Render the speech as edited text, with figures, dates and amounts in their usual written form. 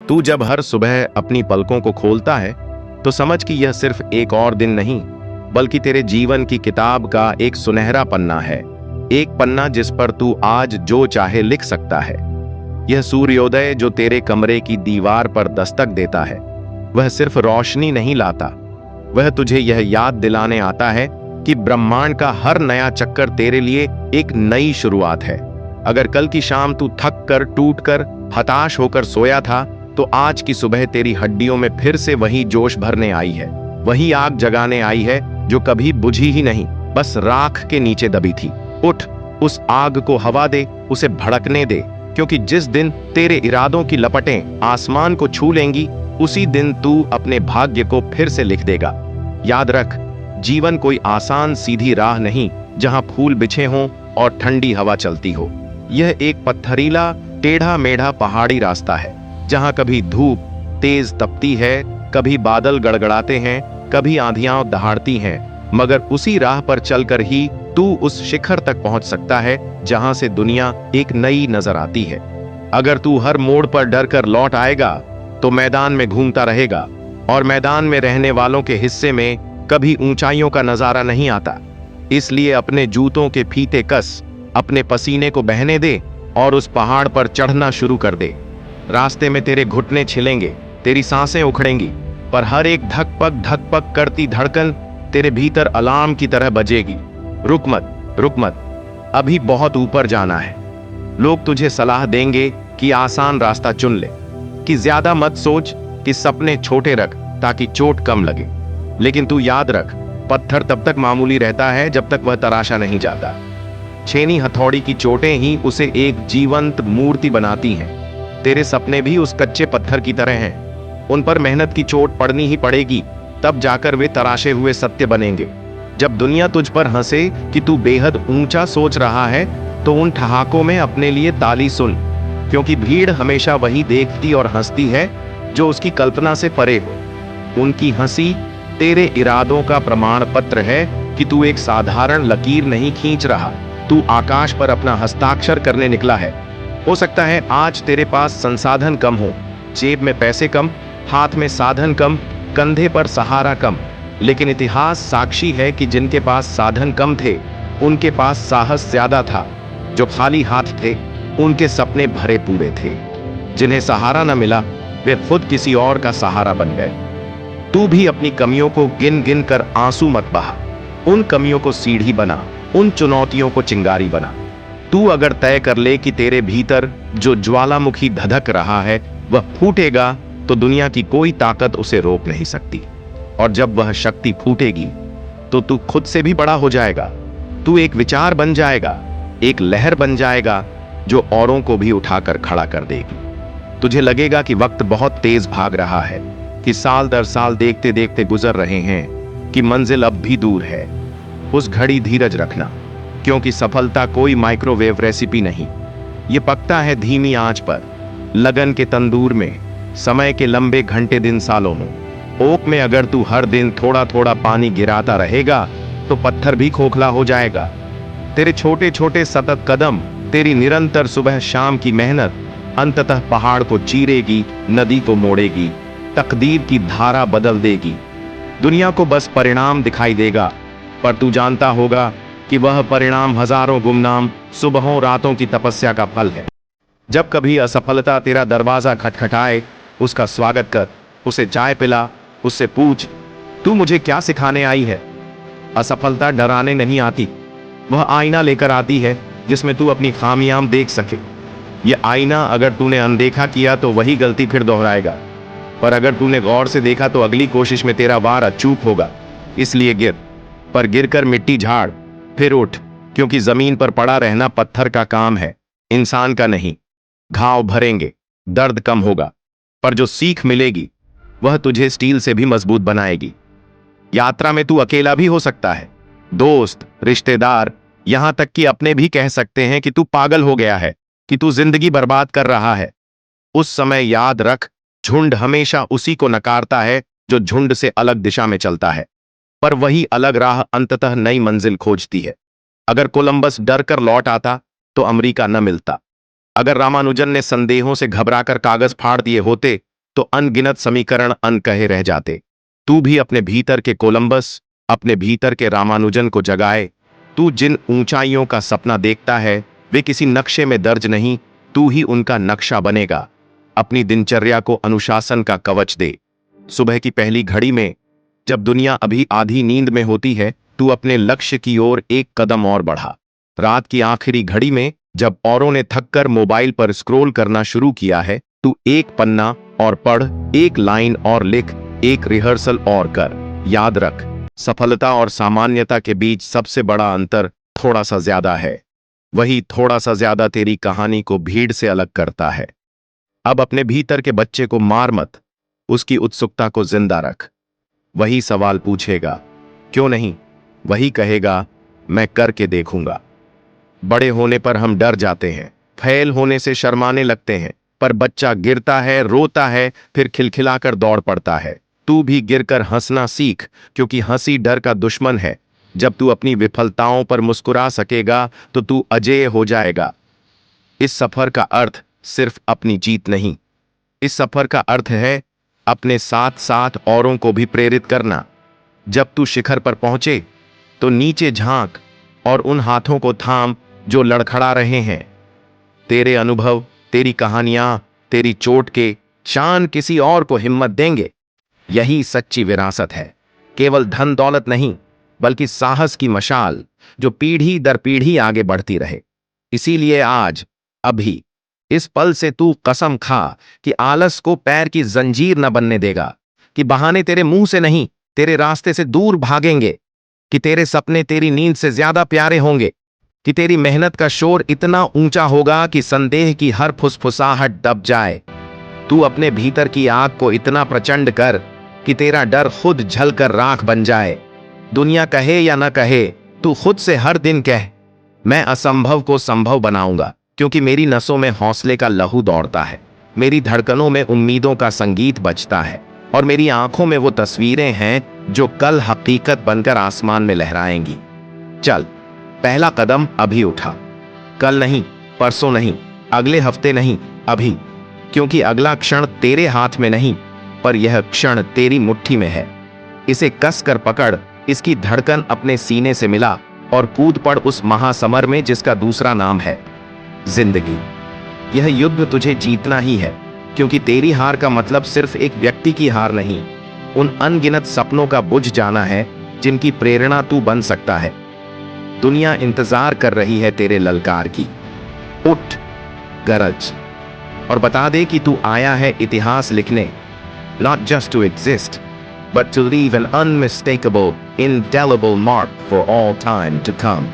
तू जब हर सुबह अपनी पलकों को खोलता है तो समझ कि यह सिर्फ एक और दिन नहीं, बल्कि तेरे जीवन की किताब का एक सुनहरा पन्ना है। एक पन्ना जिस पर तू आज जो चाहे लिख सकता है। यह सूर्योदय जो तेरे कमरे की दीवार पर दस्तक देता है, वह सिर्फ रोशनी नहीं लाता, वह तुझे यह याद दिलाने आता है कि ब्रह्मांड का हर नया चक्कर तेरे लिए एक नई शुरुआत है। अगर कल की शाम तू थक कर, टूट कर, हताश होकर सोया था, तो आज की सुबह तेरी हड्डियों में फिर से वही जोश भरने आई है, वही आग जगाने आई है जो कभी बुझी ही नहीं, बस राख के नीचे दबी थी। उठ, उस आग को हवा दे, उसे भड़कने दे, क्योंकि जिस दिन तेरे इरादों की लपटें आसमान को छू लेंगी, उसी दिन तू अपने भाग्य को फिर से लिख देगा। याद रख, जीवन कोई आसान सीधी राह नहीं जहां फूल बिछे हों और ठंडी हवा चलती हो। यह एक पत्थरीला, टेढ़ा मेढ़ा पहाड़ी रास्ता है, जहां कभी धूप तेज तपती है, कभी बादल गड़गड़ाते हैं, कभी आंधियां दहाड़ती हैं, मगर उसी राह पर चलकर ही तू उस शिखर तक पहुंच सकता है जहां से दुनिया एक नई नजर आती है। अगर तू हर मोड़ पर डर कर लौट आएगा तो मैदान में घूमता रहेगा, और मैदान में रहने वालों के हिस्से में कभी ऊंचाइयों का नजारा नहीं आता। इसलिए अपने जूतों के फीते कस, अपने पसीने को बहने दे और उस पहाड़ पर चढ़ना शुरू कर दे। रास्ते में तेरे घुटने छिलेंगे, तेरी सांसें उखड़ेंगी, पर हर एक धक पक करती धड़कन तेरे भीतर अलार्म की तरह बजेगी। रुक मत, अभी बहुत ऊपर जाना है। लोग तुझे सलाह देंगे कि आसान रास्ता चुन ले, कि ज्यादा मत सोच, कि सपने छोटे रख ताकि चोट कम लगे। लेकिन तू याद रख, पत्थर तब तक मामूली रहता है जब तक वह तराशा नहीं जाता। छेनी हथौड़ी की चोटें ही उसे एक जीवंत मूर्ति बनाती हैं। तेरे सपने भी उस कच्चे पत्थर की तरह हैं। उन पर मेहनत की चोट पड़नी ही पड़ेगी, तब जाकर वे तराशे हुए सत्य बनेंगे। जब दुनिया तुझ पर हंसे कि तू बेहद ऊंचा सोच रहा है, तो उन ठहाकों में अपने लिए ताली सुन, क्योंकि भीड़ हमेशा वही देखती और हंसती है जो उसकी कल्पना से परे हो। उनकी हंसी तेरे इरादों का प्रमाण पत्र है कि तू एक साधारण लकीर नहीं खींच रहा, तू आकाश पर अपना हस्ताक्षर करने निकला है। हो सकता है आज तेरे पास संसाधन कम हो, जेब में पैसे कम, हाथ में साधन कम, कंधे पर सहारा कम, लेकिन इतिहास साक्षी है कि जिनके पास साधन कम थे, उनके पास साहस ज्यादा था। जो खाली हाथ थे, उनके सपने भरे पूरे थे। जिन्हें सहारा न मिला, वे खुद किसी और का सहारा बन गए। तू भी अपनी कमियों को गिन गिन कर आंसू मत बहा। उन कमियों को सीढ़ी बना, उन चुनौतियों को चिंगारी बना। तू अगर तय कर ले कि तेरे भीतर जो ज्वालामुखी धधक रहा है वह फूटेगा, तो दुनिया की कोई ताकत उसे रोक नहीं सकती। और जब वह शक्ति फूटेगी तो तू खुद से भी बड़ा हो जाएगा। तू एक विचार बन जाएगा, एक लहर बन जाएगा जो औरों को भी उठाकर खड़ा कर देगी। तुझे लगेगा कि वक्त बहुत तेज भाग रहा है, कि साल दर साल देखते देखते गुजर रहे हैं, कि मंजिल अब भी दूर है। उस घड़ी धीरज रखना, क्योंकि सफलता कोई माइक्रोवेव रेसिपी नहीं। ये पकता है धीमी आंच पर, लगन के तंदूर में, समय के लंबे घंटे दिन सालों में। ओक में अगर तू हर दिन थोड़ा थोड़ा पानी गिराता रहेगा तो पत्थर भी खोखला हो जाएगा। तेरे छोटे छोटे सतत कदम, तेरी निरंतर सुबह शाम की मेहनत अंततः पहाड़ को चीरेगी, नदी को मोड़ेगी, तकदीर की धारा बदल देगी। दुनिया को बस परिणाम दिखाई देगा, पर तू जानता होगा कि वह परिणाम हजारों गुमनाम सुबहों रातों की तपस्या का फल है। जब कभी असफलता तेरा दरवाजा खटखटाए, उसका स्वागत कर, उसे चाय पिला, उससे पूछ, तू मुझे क्या सिखाने आई है। असफलता डराने नहीं आती, वह आईना लेकर आती है जिसमें तू अपनी खामियां देख सके। यह आईना अगर तूने अनदेखा किया तो वही गलती फिर दोहराएगा, पर अगर तूने गौर से देखा तो अगली कोशिश में तेरा वार अचूक होगा। इसलिए गिर, पर गिरकर मिट्टी झाड़, फिर उठ, क्योंकि जमीन पर पड़ा रहना पत्थर का काम है, इंसान का नहीं। घाव भरेंगे, दर्द कम होगा, पर जो सीख मिलेगी वह तुझे स्टील से भी मजबूत बनाएगी। यात्रा में तू अकेला भी हो सकता है। दोस्त, रिश्तेदार, यहां तक कि अपने भी कह सकते हैं कि तू पागल हो गया है, कि तू जिंदगी बर्बाद कर रहा है। उस समय याद रख, झुंड हमेशा उसी को नकारता है जो झुंड से अलग दिशा में चलता है, पर वही अलग राह अंततः नई मंजिल खोजती है। अगर कोलंबस डर कर लौट आता तो अमेरिका न मिलता। अगर रामानुजन ने संदेहों से घबराकर कागज फाड़ दिए होते तो अनगिनत समीकरण अनकहे रह जाते। तू भी अपने भीतर के कोलंबस, अपने भीतर के रामानुजन को जगाए। तू जिन ऊंचाइयों का सपना देखता है वे किसी नक्शे में दर्ज नहीं, तू ही उनका नक्शा बनेगा। अपनी दिनचर्या को अनुशासन का कवच दे। सुबह की पहली घड़ी में, जब दुनिया अभी आधी नींद में होती है, तू अपने लक्ष्य की ओर एक कदम और बढ़ा। रात की आखिरी घड़ी में, जब औरों ने थककर मोबाइल पर स्क्रॉल करना शुरू किया है, तू एक पन्ना और पढ़, एक लाइन और लिख, एक रिहर्सल और कर। याद रख, सफलता और सामान्यता के बीच सबसे बड़ा अंतर थोड़ा सा ज्यादा है। वही थोड़ा सा ज्यादा तेरी कहानी को भीड़ से अलग करता है। अब अपने भीतर के बच्चे को मार मत, उसकी उत्सुकता को जिंदा रख। वही सवाल पूछेगा, क्यों नहीं? वही कहेगा, मैं करके देखूंगा। बड़े होने पर हम डर जाते हैं, फेल होने से शर्माने लगते हैं, पर बच्चा गिरता है, रोता है, फिर खिलखिलाकर दौड़ पड़ता है। तू भी गिरकर हंसना सीख, क्योंकि हंसी डर का दुश्मन है। जब तू अपनी विफलताओं पर मुस्कुरा सकेगा तो तू अजेय हो जाएगा। इस सफर का अर्थ सिर्फ अपनी जीत नहीं, इस सफर का अर्थ है अपने साथ साथ औरों को भी प्रेरित करना। जब तू शिखर पर पहुंचे तो नीचे झांक और उन हाथों को थाम जो लड़खड़ा रहे हैं। तेरे अनुभव, तेरी कहानियां, तेरी चोट के शान किसी और को हिम्मत देंगे। यही सच्ची विरासत है, केवल धन दौलत नहीं, बल्कि साहस की मशाल जो पीढ़ी दर पीढ़ी आगे बढ़ती रहे। इसीलिए आज, अभी, इस पल से तू कसम खा कि आलस को पैर की जंजीर न बनने देगा, कि बहाने तेरे मुंह से नहीं, तेरे रास्ते से दूर भागेंगे, कि तेरे सपने तेरी नींद से ज्यादा प्यारे होंगे, कि तेरी मेहनत का शोर इतना ऊंचा होगा कि संदेह की हर फुसफुसाहट दब जाए। तू अपने भीतर की आग को इतना प्रचंड कर कि तेरा डर खुद जलकर राख बन जाए। दुनिया कहे या न कहे, तू खुद से हर दिन कह, मैं असंभव को संभव बनाऊंगा, क्योंकि मेरी नसों में हौसले का लहू दौड़ता है, मेरी धड़कनों में उम्मीदों का संगीत बजता है, और मेरी आंखों में वो तस्वीरें हैं जो कल हकीकत बनकर आसमान में लहराएंगी। चल, पहला कदम अभी उठा। कल नहीं, परसों नहीं, अगले हफ्ते नहीं, अभी। क्योंकि अगला क्षण तेरे हाथ में नहीं, पर यह क्षण तेरी मुट्ठी में है। इसे कस कर पकड़, इसकी धड़कन अपने सीने से मिला और कूद पड़ उस महासमर में जिसका दूसरा नाम है जिंदगी। यह युद्ध तुझे जीतना ही है, क्योंकि तेरी हार का मतलब सिर्फ एक व्यक्ति की हार नहीं, उन अनगिनत सपनों का बुझ जाना है जिनकी प्रेरणा तू बन सकता है। दुनिया इंतजार कर रही है तेरे ललकार की। उठ, गरज और बता दे कि तू आया है इतिहास लिखने, not just to exist, but to leave an unmistakable, indelible mark for all time to come.